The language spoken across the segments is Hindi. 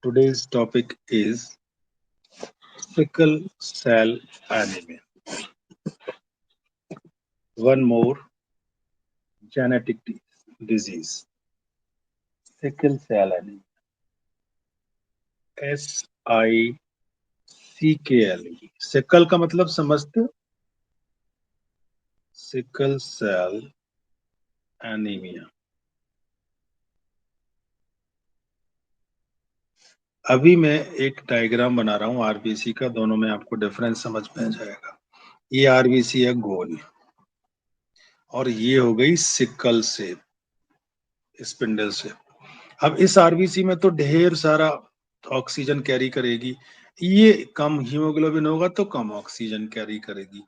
Today's topic is sickle cell anemia. One more genetic disease, sickle cell anemia. SICKLE. Sickle का मतलब समझते हो? Sickle cell anaemia. अभी मैं एक डायग्राम बना रहा हूँ आरबीसी का, दोनों में आपको डिफरेंस समझ में आ जाएगा. ये आरबीसी है गोल और ये हो गई सिकल से स्पिंडल से. अब इस आरबीसी में तो ढेर सारा ऑक्सीजन कैरी करेगी. ये कम हीमोग्लोबिन होगा तो कम ऑक्सीजन कैरी करेगी.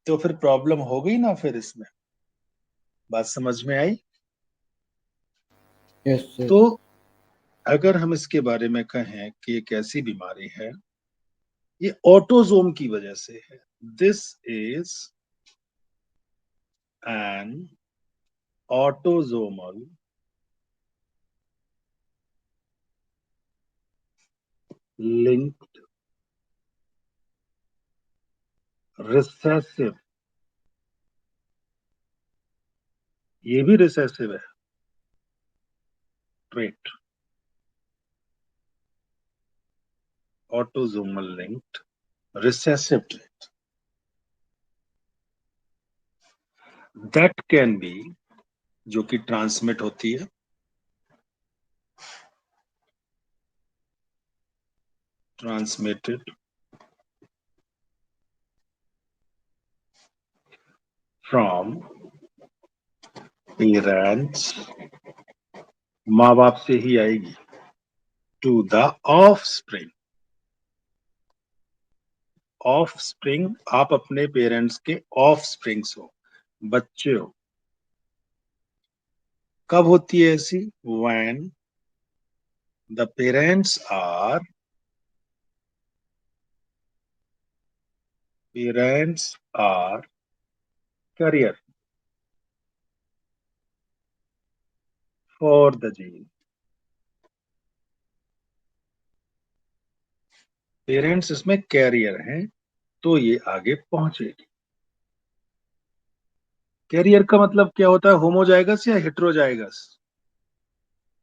तो फिर प्रॉब्लम हो गई ना. फिर इसमें बात समझ में आई. Yes sir. तो अगर हम इसके बारे में कहें कि एक ऐसी बीमारी है, ये ऑटोजोम की वजह से है. This is an autosomal linked recessive. ये भी रिसेसिव है trait. Autosomal linked recessive trait that can be, जो कि ट्रांसमिट होती है, ट्रांसमिटेड फ्रॉम पेरेंट्स, माँ बाप से ही आएगी, टू द ऑफस्प्रिंग. ऑफस्प्रिंग, आप अपने पेरेंट्स के ऑफस्प्रिंग्स हो, बच्चे हो. कब होती है ऐसी? When the parents are carrier for the gene. Parents इसमें कैरियर हैं तो ये आगे पहुंचेगी. कैरियर का मतलब क्या होता है? होमोजाइगस या हेट्रोजाइगस?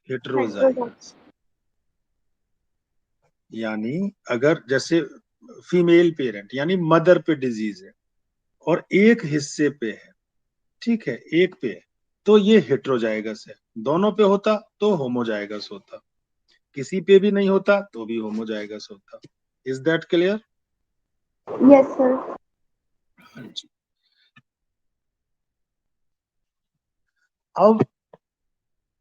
हेट्रोजाइगस. हेट्रोजाइगस. यानी अगर जैसे फीमेल पेरेंट यानी मदर पे डिजीज है और एक हिस्से पे है, ठीक है, एक पे है, तो ये हेट्रोजाइगस है. दोनों पे होता तो होमोजाइगस होता. किसी पे भी नहीं होता तो भी होमोजाइगस होता. Is that clear? Yes sir. हाँ जी. अब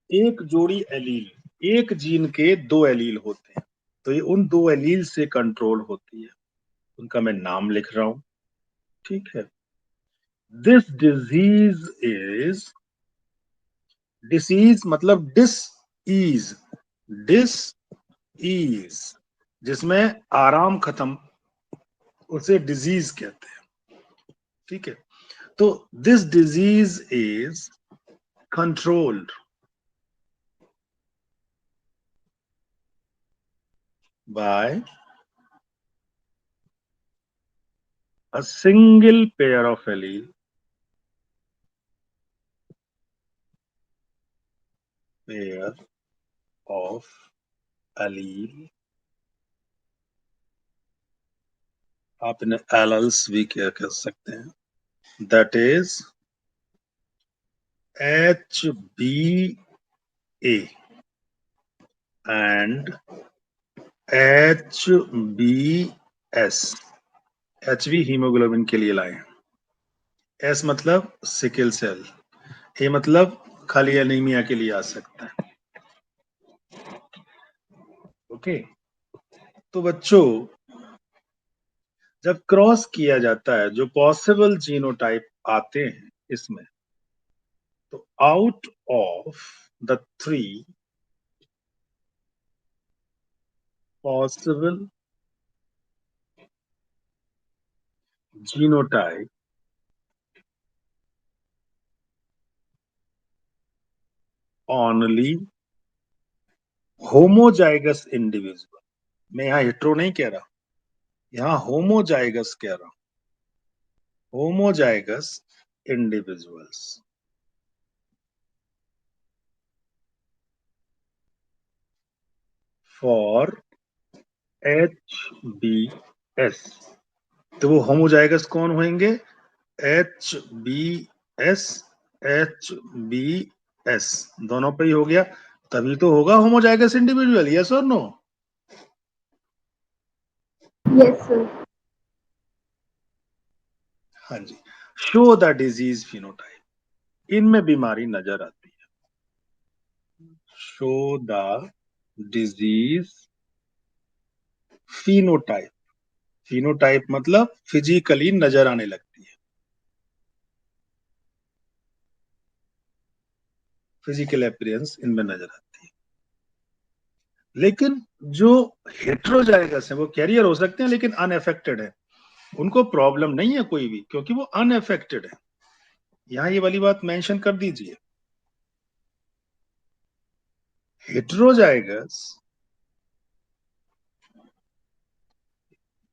एक जोड़ी एलील, एक जीन के दो एलील होते हैं, तो ये उन दो एलील से कंट्रोल होती है. उनका मैं नाम लिख रहा हूं, ठीक है. दिस डिसीज मतलब डिस ईज, डिस ईज जिसमें आराम खत्म, उसे डिजीज कहते हैं. ठीक है. तो this disease is controlled by a single pair of allele, pair of allele. आप इन्हें एलल्स भी क्या कह सकते हैं. That is HbA and HbS. Hb haemoglobin के लिए लाए. S मतलब सिकल सेल. A मतलब खाली एनीमिया के लिए आ सकता है. ओके. तो बच्चों, जब क्रॉस किया जाता है, जो पॉसिबल जीनोटाइप आते हैं इसमें, तो out of the three possible genotype, only homozygous individual, मैं यहाँ हेट्रो नहीं कह रहा, यहाँ होमोजाइगस कह रहा हूं, होमोजाइगस इंडिविजुअल्स फॉर HBS। तो वो होमोजाइगस कौन होंगे? HBS, HBS दोनों पे ही हो गया, तभी तो होगा होमोजाइगस इंडिविजुअल। यस और नो? Yes, sir. हाँ जी। शो द डिजीज फिनोटाइप, इनमें बीमारी नजर आती है। Show the disease phenotype, phenotype मतलब फिजिकली नजर आने लगती है, फिजिकल अपीयरेंस इनमें नजर आती है। लेकिन जो हेट्रोजाइगस है वो कैरियर हो सकते हैं लेकिन अनअफेक्टेड है, उनको प्रॉब्लम नहीं है कोई भी, क्योंकि वो अनअफेक्टेड है। यहां ये वाली बात मेंशन कर दीजिए। हेट्रोजाइगस,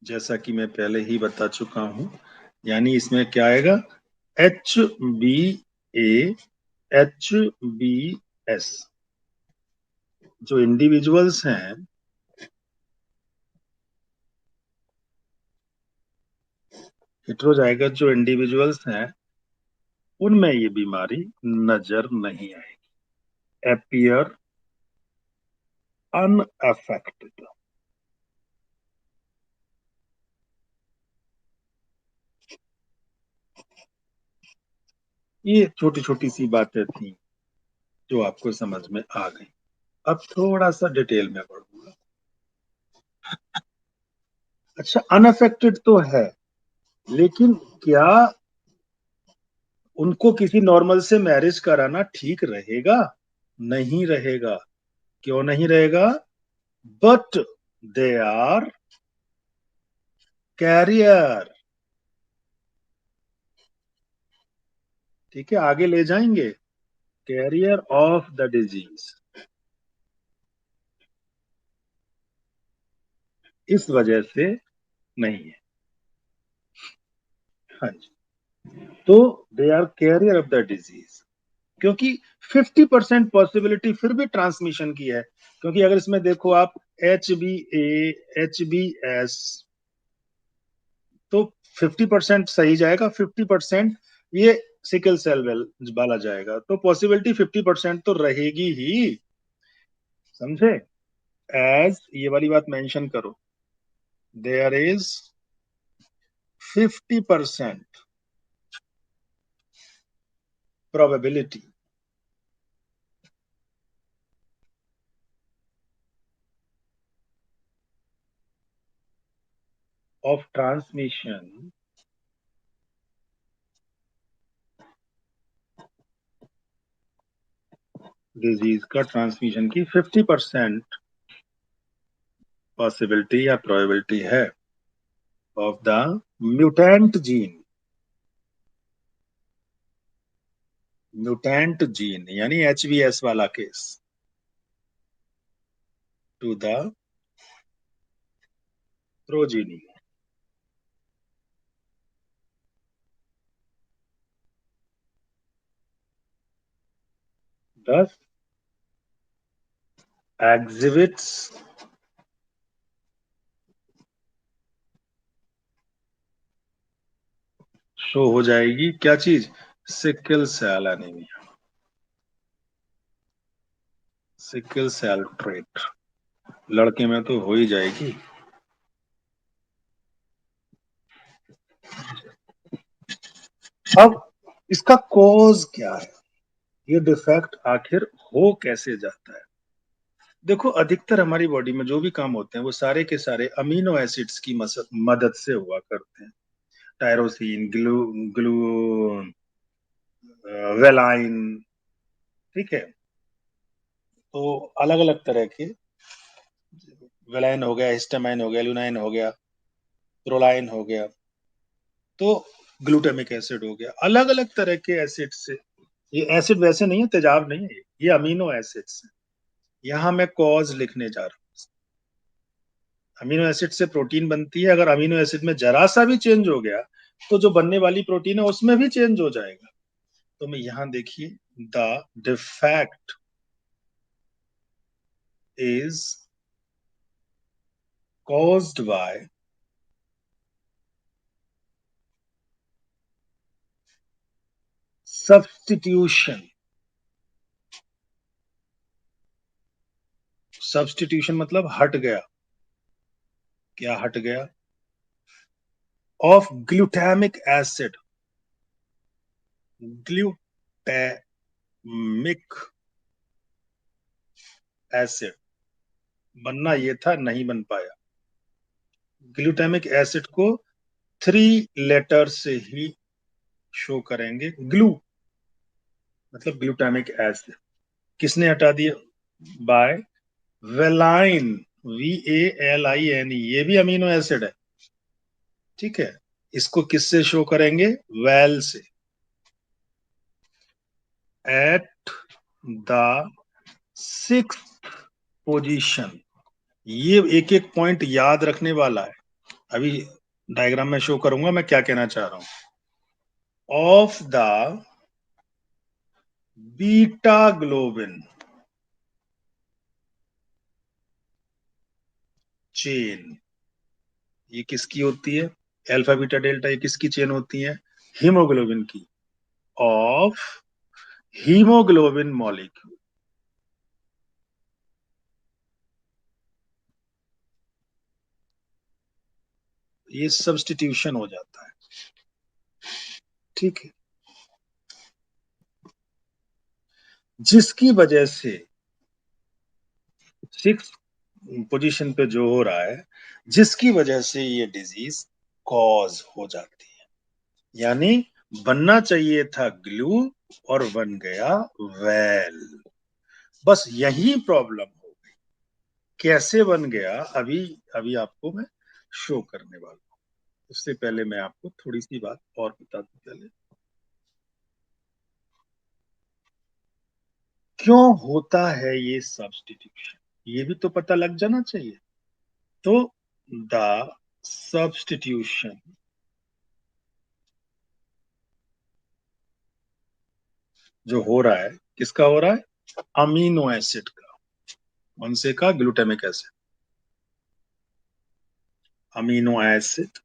जैसा कि मैं पहले ही बता चुका हूं, यानी इसमें क्या आएगा? HBA, HBS। जो इंडिविजुअल्स हैं, हेट्रोजाइगस जो इंडिविजुअल्स हैं, उनमें ये बीमारी नजर नहीं आएगी। Appear unaffected. ये छोटी छोटी सी बातें थी जो आपको समझ में आ गई। अब थोड़ा सा डिटेल में पढ़ूंगा। अच्छा, अनअफेक्टेड तो है, लेकिन क्या उनको किसी नॉर्मल से मैरिज कराना ठीक रहेगा? नहीं रहेगा। क्यों नहीं रहेगा? But they are carrier. ठीक है, आगे ले जाएंगे। कैरियर ऑफ द डिजीज, इस वजह से नहीं है। हाँ जी। तो they are carrier of the disease, क्योंकि 50% पॉसिबिलिटी फिर भी ट्रांसमिशन की है। क्योंकि अगर इसमें देखो आप, HBA, HBS, तो 50% सही जाएगा, 50% ये सिकल सेल वेल वाला जाएगा, तो पॉसिबिलिटी 50% तो रहेगी ही। समझे? एज ये वाली बात मेंशन करो, there is 50% probability of transmission, disease का ट्रांसमिशन की 50% पॉसिबिलिटी या प्रोबेबिलिटी है of the mutant gene, mutant gene यानी HBS वाला केस, to the progeny. 10 exhibits show हो जाएगी। क्या चीज? Sickle cell anaemia, sickle cell trait. लड़के में तो हो ही जाएगी। अब इसका कॉज क्या है? ये डिफेक्ट आखिर हो कैसे जाता है? देखो, अधिकतर हमारी बॉडी में जो भी काम होते हैं वो सारे के सारे अमीनो एसिड्स की मदद से हुआ करते हैं। Tyrosine, glue glue valine. ठीक है, तो अलग अलग तरह के, वेलाइन हो गया, हिस्टामाइन हो गया, ल्यूनाइन हो गया, प्रोलाइन हो गया, तो ग्लूटामिक एसिड हो गया, अलग अलग तरह के एसिड से। ये एसिड वैसे नहीं है, तेजाब नहीं है, ये अमीनो एसिड्स हैं। यहां मैं कॉज लिखने जा रहा हूं। अमीनो एसिड से प्रोटीन बनती है, अगर अमीनो एसिड में जरा सा भी चेंज हो गया तो जो बनने वाली प्रोटीन है उसमें भी चेंज हो जाएगा। तो मैं यहां देखिए, the defect is caused by substitution। Substitution मतलब हट गया। क्या हट गया? Of glutamic acid. Glutamic acid बनना ये था, नहीं बन पाया। ग्लूटामिक एसिड को 3 लेटर से ही शो करेंगे। ग्लू मतलब ग्लूटामिक एसिड। किसने हटा दिया? Bye valine. VALINE, ये भी अमीनो एसिड है। ठीक है, इसको किससे शो करेंगे? वेल से। At the 6th position. ये एक एक पॉइंट याद रखने वाला है। अभी डायग्राम में शो करूंगा मैं क्या कहना चाह रहा हूं। Of the beta globin chain. ये किसकी होती है? अल्फा बीटा डेल्टा, ये किसकी चेन होती है? हीमोग्लोबिन की। Of haemoglobin molecule. ये सब्स्टिट्यूशन हो जाता है। ठीक है, जिसकी वजह से 6th पोजीशन पे जो हो रहा है, जिसकी वजह से ये डिजीज कॉज हो जाती है। यानी बनना चाहिए था ग्लू और बन गया वेल। बस यही प्रॉब्लम हो गई। कैसे बन गया अभी अभी आपको मैं शो करने वाला हूं। उससे पहले मैं आपको थोड़ी सी बात और बता दूं। पहले क्यों होता है ये सब्स्टिट्यूशन, ये भी तो पता लग जाना चाहिए। तो द सब्स्टिट्यूशन जो हो रहा है, किसका हो रहा है? अमीनो एसिड का। कौन से का? Glutamic acid. अमीनो एसिड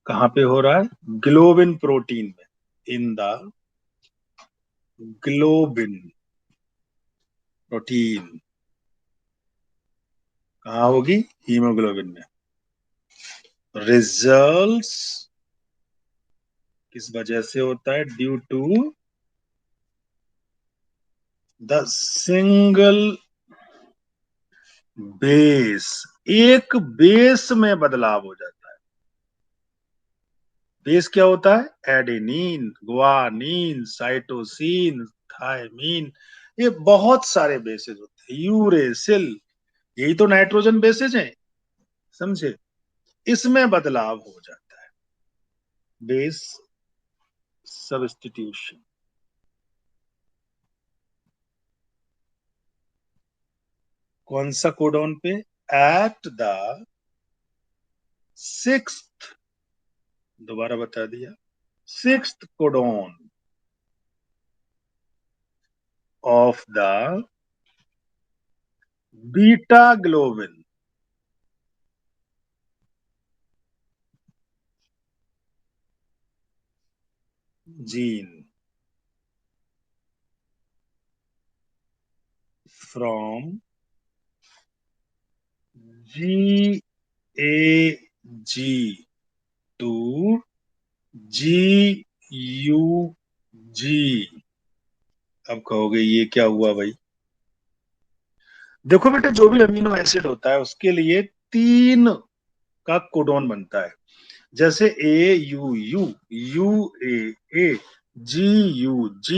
कहां पे हो रहा है? ग्लोबिन प्रोटीन में। In the globin protein. कहां होगी? हीमोग्लोबिन में। रिजल्ट्स किस वजह से होता है? Due to the single base. एक बेस में बदलाव हो जाता है। बेस क्या होता है? Adenine, guanine, cytosine, thymine. ये बहुत सारे बेसेस होते हैं। यूरेसिल, यही तो नाइट्रोजन बेसेस हैं। समझे? इसमें बदलाव हो जाता है। Base substitution. कौन सा कोडॉन पे? एट द 6th, दोबारा बता दिया, 6th codon of the beta globin gene from GAG to GUG। अब कहोगे ये क्या हुआ भाई? देखो बेटा, जो भी अमीनो एसिड होता है उसके लिए 3 का कोडॉन बनता है। जैसे AUU, UAA, GUG,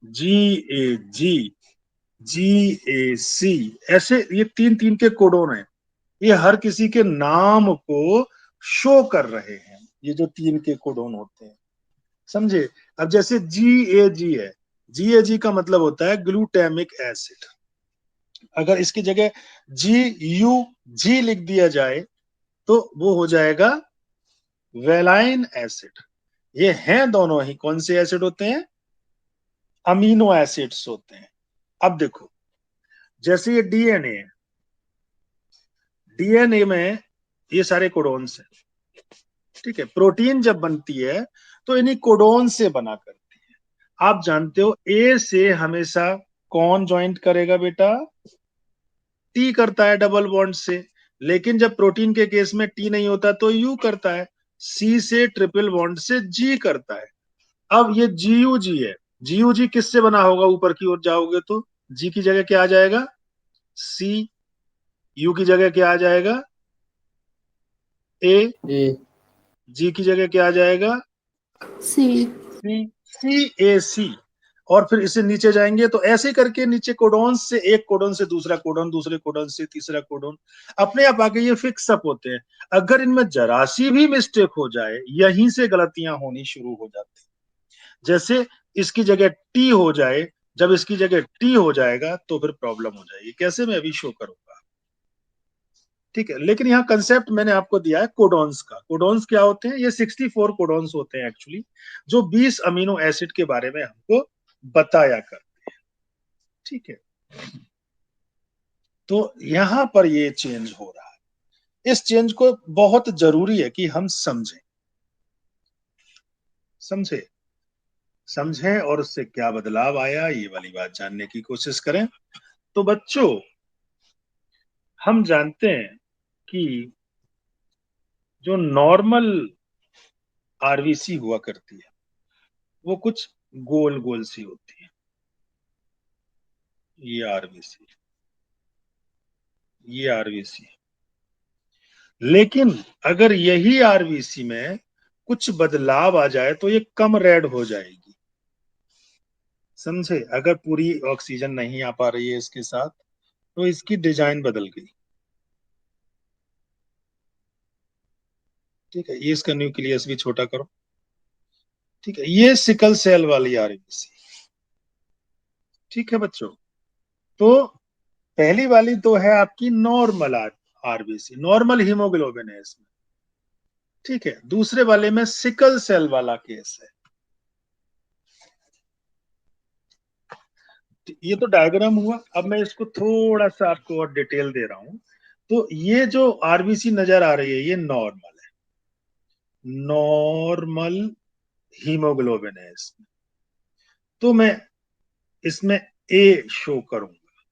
GAG, GAC, ऐसे ये 3 के कोडॉन हैं। ये हर किसी के नाम को शो कर रहे हैं, ये जो 3 के कोडॉन होते हैं। समझे? अब जैसे GAG है, GAG का मतलब होता है ग्लूटामिक एसिड। अगर इसकी जगह GUG लिख दिया जाए तो वो हो जाएगा वेलाइन एसिड। ये हैं दोनों ही कौन से एसिड होते हैं? अमीनो एसिड्स होते हैं। अब देखो, जैसे ये डीएनए है, डीएनए में ये सारे कोडोन्स हैं, ठीक है। प्रोटीन जब बनती है तो इन्हीं कोडोन से बना करती है। आप जानते हो ए से हमेशा कौन ज्वाइंट करेगा बेटा? टी करता है डबल बॉन्ड से। लेकिन जब प्रोटीन के केस में टी नहीं होता तो यू करता है। सी से ट्रिपल बॉन्ड से जी करता है। अब ये GUG है। GUG किससे बना होगा? ऊपर की ओर जाओगे तो जी की जगह क्या आ जाएगा? सी। यू की जगह क्या आ जाएगा? ए। ए। जी की जगह क्या आ जाएगा? सी। सी। CAC। और फिर इसे नीचे जाएंगे तो ऐसे करके नीचे कोडोन से एक कोडोन से दूसरा कोडोन, दूसरे कोडोन से तीसरा कोडोन, अपने आप आगे ये फिक्स अप होते हैं। अगर इनमें जरा सी भी मिस्टेक हो जाए, यहीं से गलतियां होनी शुरू हो जाती हैं। जैसे इसकी जगह टी हो जाए, जब इसकी जगह टी हो जाएगा तो फिर प्रॉब्लम हो जाएगी। कैसे? मैं अभी शो करूंगा, ठीक है। लेकिन यहाँ कंसेप्ट मैंने आपको दिया है कोडोन्स का। कोडोन्स क्या होते हैं? ये 64 कोडोन्स होते हैं एक्चुअली, जो 20 अमीनो एसिड के बारे में हमको बताया करते हैं, ठीक है। तो यहां पर ये चेंज हो रहा है। इस चेंज को बहुत जरूरी है कि हम समझें, समझे समझें और उससे क्या बदलाव आया, ये वाली बात जानने की कोशिश करें। तो बच्चों, हम जानते हैं कि जो नॉर्मल आरबीसी हुआ करती है वो कुछ गोल गोल सी होती है। ये आरबीसी, ये आरबीसी। लेकिन अगर यही आरबीसी में कुछ बदलाव आ जाए तो ये कम रेड हो जाएगी, समझे? अगर पूरी ऑक्सीजन नहीं आ पा रही है इसके साथ तो इसकी डिजाइन बदल गई, ठीक है। ये इसका न्यूक्लियस भी छोटा करो, ठीक है। ये सिकल सेल वाली आरबीसी, ठीक है बच्चों। तो पहली वाली तो है आपकी नॉर्मल आरबीसी, नॉर्मल हीमोग्लोबिन है इसमें, ठीक है। दूसरे वाले में सिकल सेल वाला केस है। ये तो डायग्राम हुआ। अब मैं इसको थोड़ा सा आपको और डिटेल दे रहा हूं। तो ये जो आरबीसी नजर आ रही है ये नॉर्मल है, नॉर्मल हीमोग्लोबिन है इसमें। तो मैं इसमें ए शो करूंगा,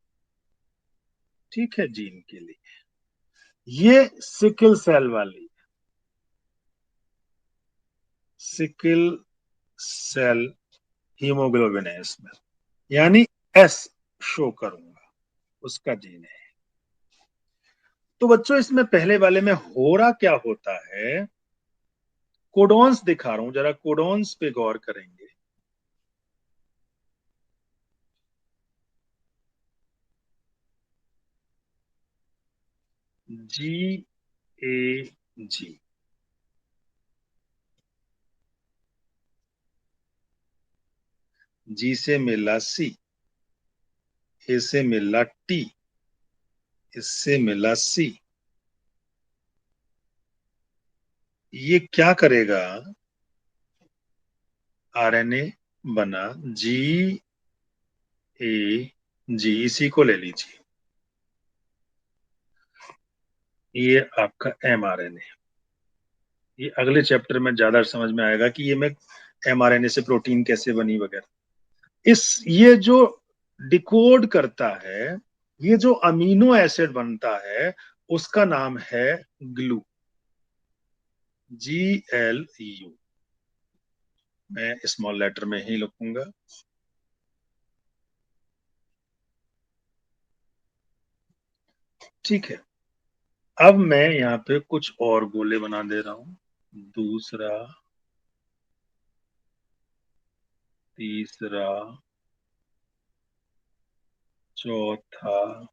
ठीक है, जीन के लिए। ये सिकल सेल वाली, सिकल सेल हीमोग्लोबिन है इसमें, यानी एस शो करूंगा, उसका जीन है। तो बच्चों इसमें पहले वाले में हो रहा क्या होता है, कोडोन्स दिखा रहा हूं, जरा कोडोन्स पे गौर करेंगे। GAG, जी से मिला सी, ए से मिला टी, इससे मिला सी। ये क्या करेगा? आरएनए बना GAG, इसी को ले लीजिए। ये आपका mRNA। ये अगले चैप्टर में ज्यादा समझ में आएगा कि ये मैं mRNA से प्रोटीन कैसे बनी वगैरह। ये जो डिकोड करता है, ये जो अमीनो एसिड बनता है, उसका नाम है ग्लू, GLU। मैं स्मॉल लेटर में ही लिखूंगा, ठीक है। अब मैं यहाँ पे कुछ और गोले बना दे रहा हूं। दूसरा, तीसरा, चौथा,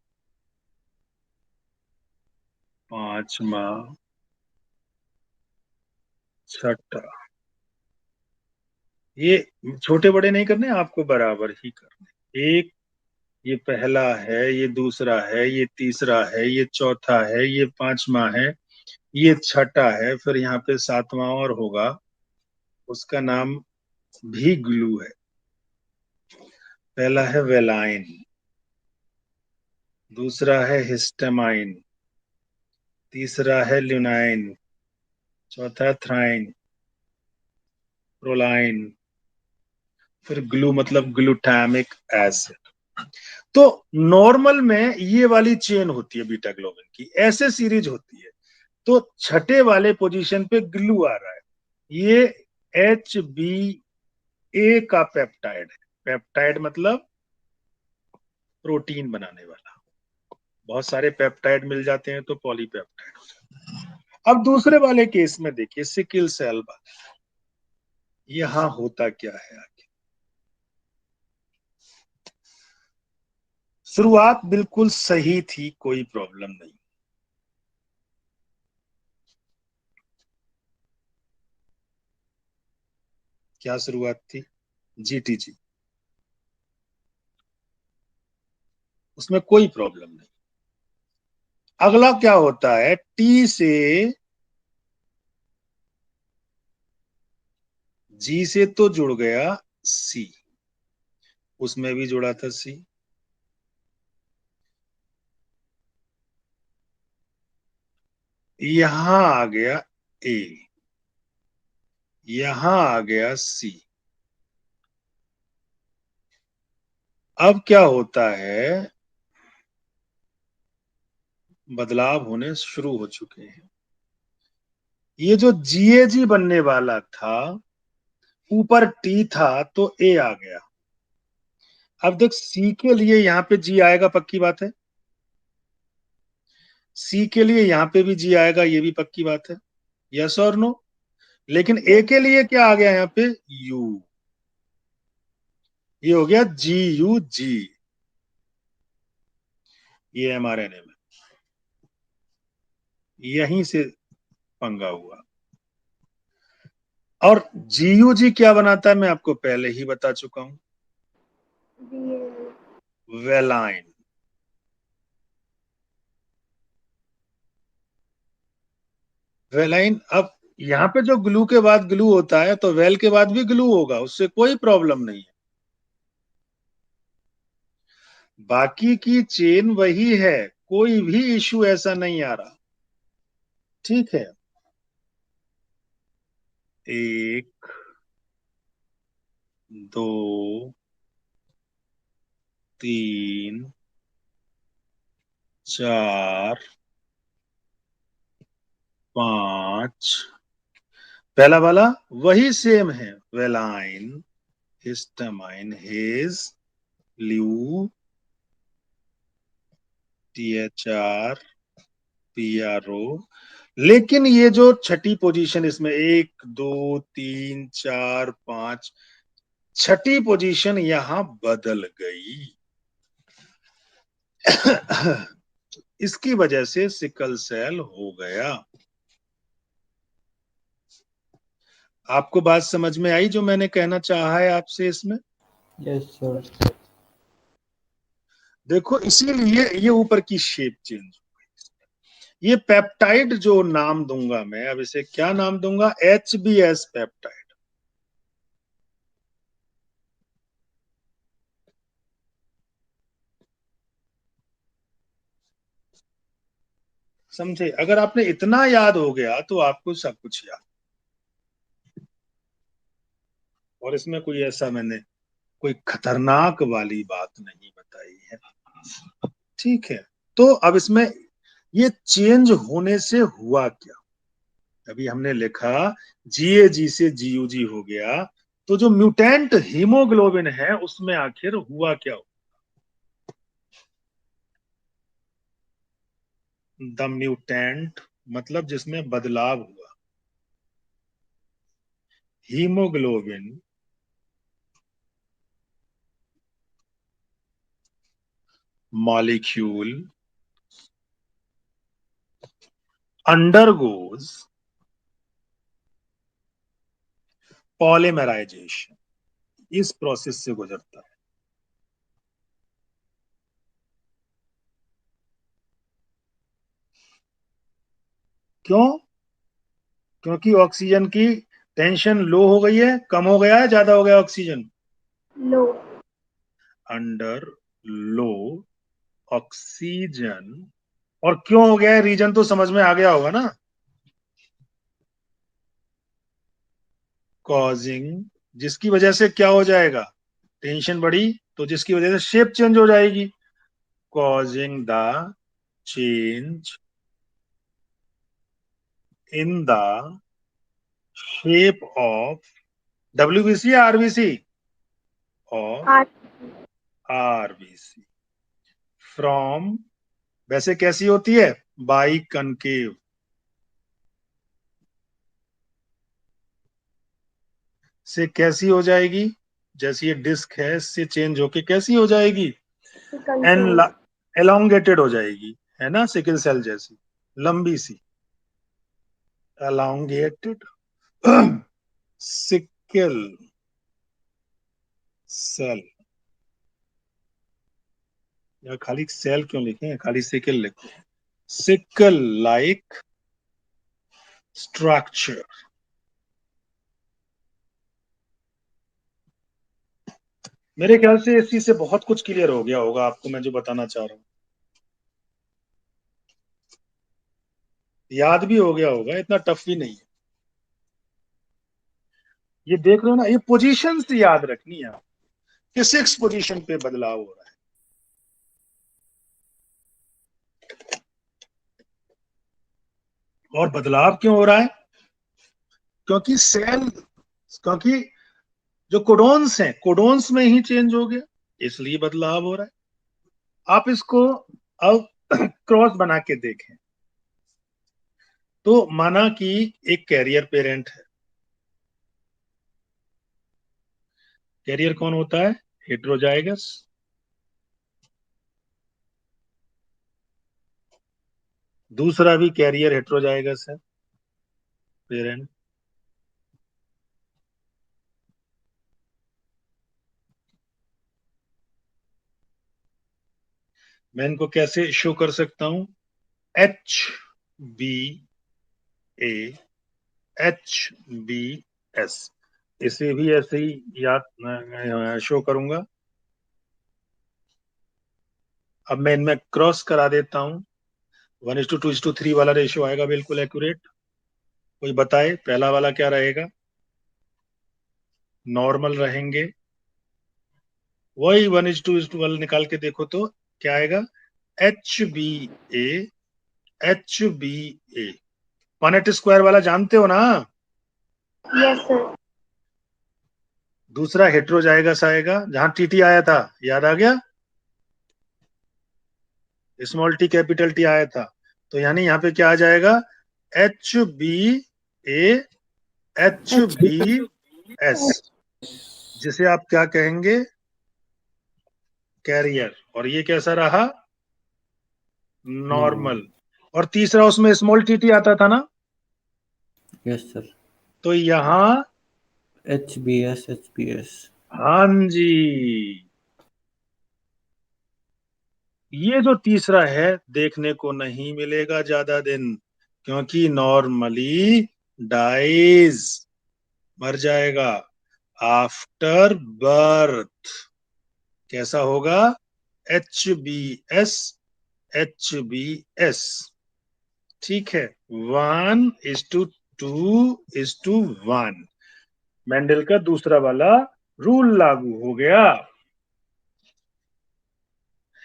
पांचवा, छठा। ये छोटे बड़े नहीं करने, आपको बराबर ही करने। एक, ये पहला है, ये दूसरा है, ये तीसरा है, ये चौथा है, ये पांचवा है, ये छठा है, फिर यहाँ पे सातवां और होगा, उसका नाम भी ग्लू है। पहला है वेलाइन, दूसरा है हिस्टामाइन, तीसरा है ल्यूनाइन, चौथा थ्राइन, प्रोलाइन, फिर ग्लू मतलब ग्लूटामिक एसिड। तो नॉर्मल में ये वाली चेन होती है बीटा ग्लोबिन की, ऐसे सीरीज होती है। तो छठे वाले पोजीशन पे ग्लू आ रहा है, ये HBA का पेप्टाइड है। पेप्टाइड मतलब प्रोटीन बनाने वाला। बहुत सारे पेप्टाइड मिल जाते हैं तो पॉलीपेप्टाइड हो जाता है। अब दूसरे वाले केस में देखिए, सिकिल सेल वाले, यहां होता क्या है आगे। शुरुआत बिल्कुल सही थी, कोई प्रॉब्लम नहीं। क्या शुरुआत थी? GTG, उसमें कोई प्रॉब्लम नहीं। अगला क्या होता है, T से G से तो जुड़ गया C, उसमें भी जुड़ा था C, यहां आ गया A, यहां आ गया C। अब क्या होता है, बदलाव होने शुरू हो चुके हैं। ये जो GAG बनने वाला था, ऊपर T था तो A आ गया। अब देख, C के लिए यहां पे G आएगा, पक्की बात है। C के लिए यहां पे भी G आएगा, ये भी पक्की बात है। यस और नो? लेकिन A के लिए क्या आ गया यहाँ पे? U। ये हो गया GUG, ये mRNA में यहीं से पंगा हुआ। और GUG क्या बनाता है, मैं आपको पहले ही बता चुका हूं, VAL. वेलाइन। वेलाइन, अब यहाँ पे जो ग्लू के बाद ग्लू होता है तो वेल के बाद भी ग्लू होगा, उससे कोई प्रॉब्लम नहीं है। बाकी की चेन वही है, कोई भी इश्यू ऐसा नहीं आ रहा। ठीक है, एक, दो, तीन, चार, पांच। पहला वाला वही सेम है, वेलाइन, हिस्टामाइन, हेज, ल्यू, THR, PRO। लेकिन ये जो छठी पोजीशन, इसमें एक, दो, तीन, चार, पांच, छठी पोजीशन यहां बदल गई। इसकी वजह से सिकल सेल हो गया। आपको बात समझ में आई जो मैंने कहना चाहा है आपसे इसमें? Yes sir. देखो, इसीलिए ये ऊपर की शेप चेंज हो गई। ये पेप्टाइड जो नाम दूंगा मैं, अब इसे क्या नाम दूंगा? HBS peptide. समझे? अगर आपने इतना याद हो गया तो आपको सब कुछ याद। और इसमें कोई ऐसा मैंने कोई खतरनाक वाली बात नहीं बताई है। ठीक है, तो अब इसमें ये चेंज होने से हुआ क्या? अभी हमने लिखा GAG से GUG हो गया, तो जो म्यूटेंट हीमोग्लोबिन है उसमें आखिर हुआ क्या? द म्यूटेंट मतलब जिसमें बदलाव हुआ, हीमोग्लोबिन मॉलिक्यूल अंडरगोज पॉलीमराइजेशन, इस प्रोसेस से गुजरता है। क्यों? क्योंकि ऑक्सीजन की टेंशन लो हो गई है, कम हो गया है, ज्यादा हो गया ऑक्सीजन? लो। अंडर लो ऑक्सीजन। और क्यों हो गया है, रीजन तो समझ में आ गया होगा ना? कॉजिंग, जिसकी वजह से क्या हो जाएगा, टेंशन बढ़ी तो जिसकी वजह से शेप चेंज हो जाएगी। Causing the change in the shape of WBC या RBC? Of R. RBC from, वैसे कैसी होती है, बाई कनकेव, से कैसी हो जाएगी, जैसे ये डिस्क है इससे चेंज होके कैसी हो जाएगी, एन कंकेव। एलोंगेटेड हो जाएगी, है ना, सिकल सेल जैसी, लंबी सी, एलोंगेटेड सिकल सेल। या खाली सेल क्यों लिखे, खाली सिकल लिखो, सिकल लाइक स्ट्रक्चर। मेरे ख्याल से इस चीज से बहुत कुछ क्लियर हो गया होगा आपको, मैं जो बताना चाह रहा हूँ, याद भी हो गया होगा, इतना टफ भी नहीं है। ये देख रहे हो ना, ये पोजीशन से याद रखनी है कि 6 पोजीशन पे बदलाव हो रहा है। और बदलाव क्यों हो रहा है? क्योंकि सेल, क्योंकि जो कोडोन्स हैं, कोडोन्स में ही चेंज हो गया, इसलिए बदलाव हो रहा है। आप इसको अब क्रॉस बना के देखें तो माना कि एक कैरियर पेरेंट है। कैरियर कौन होता है? हेट्रोजाइगस। दूसरा भी कैरियर हेट्रोजाइगस है, पेरेंट। मैं इनको कैसे शो कर सकता हूं? HBA HBS, इसे भी ऐसे ही याद शो करूंगा। अब मैं इनमें क्रॉस करा देता हूं, 1:2:3 वाला रेशियो आएगा, बिल्कुल एक्यूरेट। कोई बताए पहला वाला क्या रहेगा? नॉर्मल रहेंगे। वही 1:2 निकाल के देखो तो क्या आएगा? HBA HBA, पनेट स्क्वायर वाला जानते हो ना? Yes sir. दूसरा हेट्रोजाइगस आएगा, जहां टीटी आया था, याद आ गया, स्मॉल टी कैपिटल टी आया था। तो यानी यहाँ पे क्या आ जाएगा? HBA HBS, जिसे आप क्या कहेंगे? कैरियर। और ये कैसा रहा? नॉर्मल। और तीसरा उसमें स्मॉल टीटी आता था ना, यस सर। तो यहाँ HBS। हाँ जी, ये जो तीसरा है देखने को नहीं मिलेगा ज्यादा दिन, क्योंकि नॉर्मली डाइज, मर जाएगा आफ्टर बर्थ। कैसा होगा? HBS ठीक है, 1:2:1, मेंडल का दूसरा वाला रूल लागू हो गया।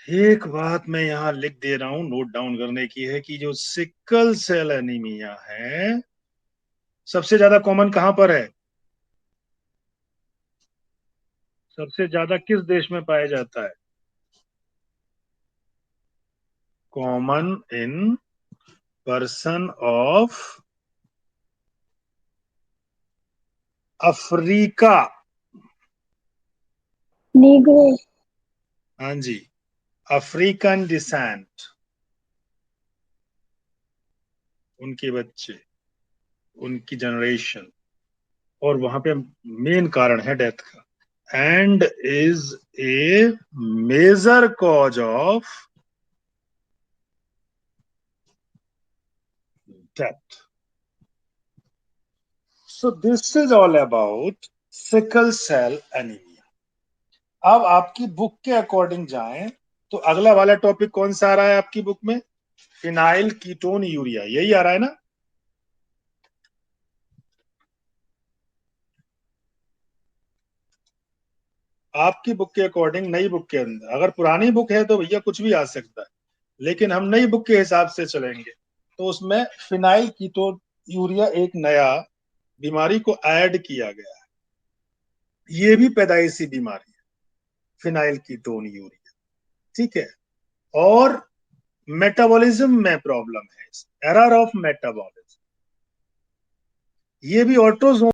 एक बात मैं यहां लिख दे रहा हूं, नोट डाउन करने की है, कि जो सिकल सेल एनीमिया है सबसे ज्यादा कॉमन कहां पर है? सबसे ज्यादा किस देश में पाया जाता है? Common in person of Africa. Negro. हाँ जी, अफ्रीकन डिसेंट, उनके बच्चे, उनकी जनरेशन, और वहां पे मेन कारण है डेथ का, and is a major cause of death. So this is all about sickle cell anemia. अब आपकी बुक के अकॉर्डिंग जाएं तो अगला वाला टॉपिक कौन सा आ रहा है आपकी बुक में? फिनाइल कीटोन यूरिया, यही आ रहा है ना? आपकी बुक के अकॉर्डिंग नई बुक के अंदर, अगर पुरानी बुक है तो भैया कुछ भी आ सकता है, लेकिन हम नई बुक के हिसाब से चलेंगे तो उसमें फिनाइल कीटोन यूरिया एक नया बीमारी को ऐड किया गया है. ये भी पैदाइशी बीमारी है, फिनाइल कीटोन यूरिया. ठीक है. और मेटाबॉलिज्म में प्रॉब्लम है, एरर ऑफ मेटाबॉलिज्म. ये भी ऑटोजोम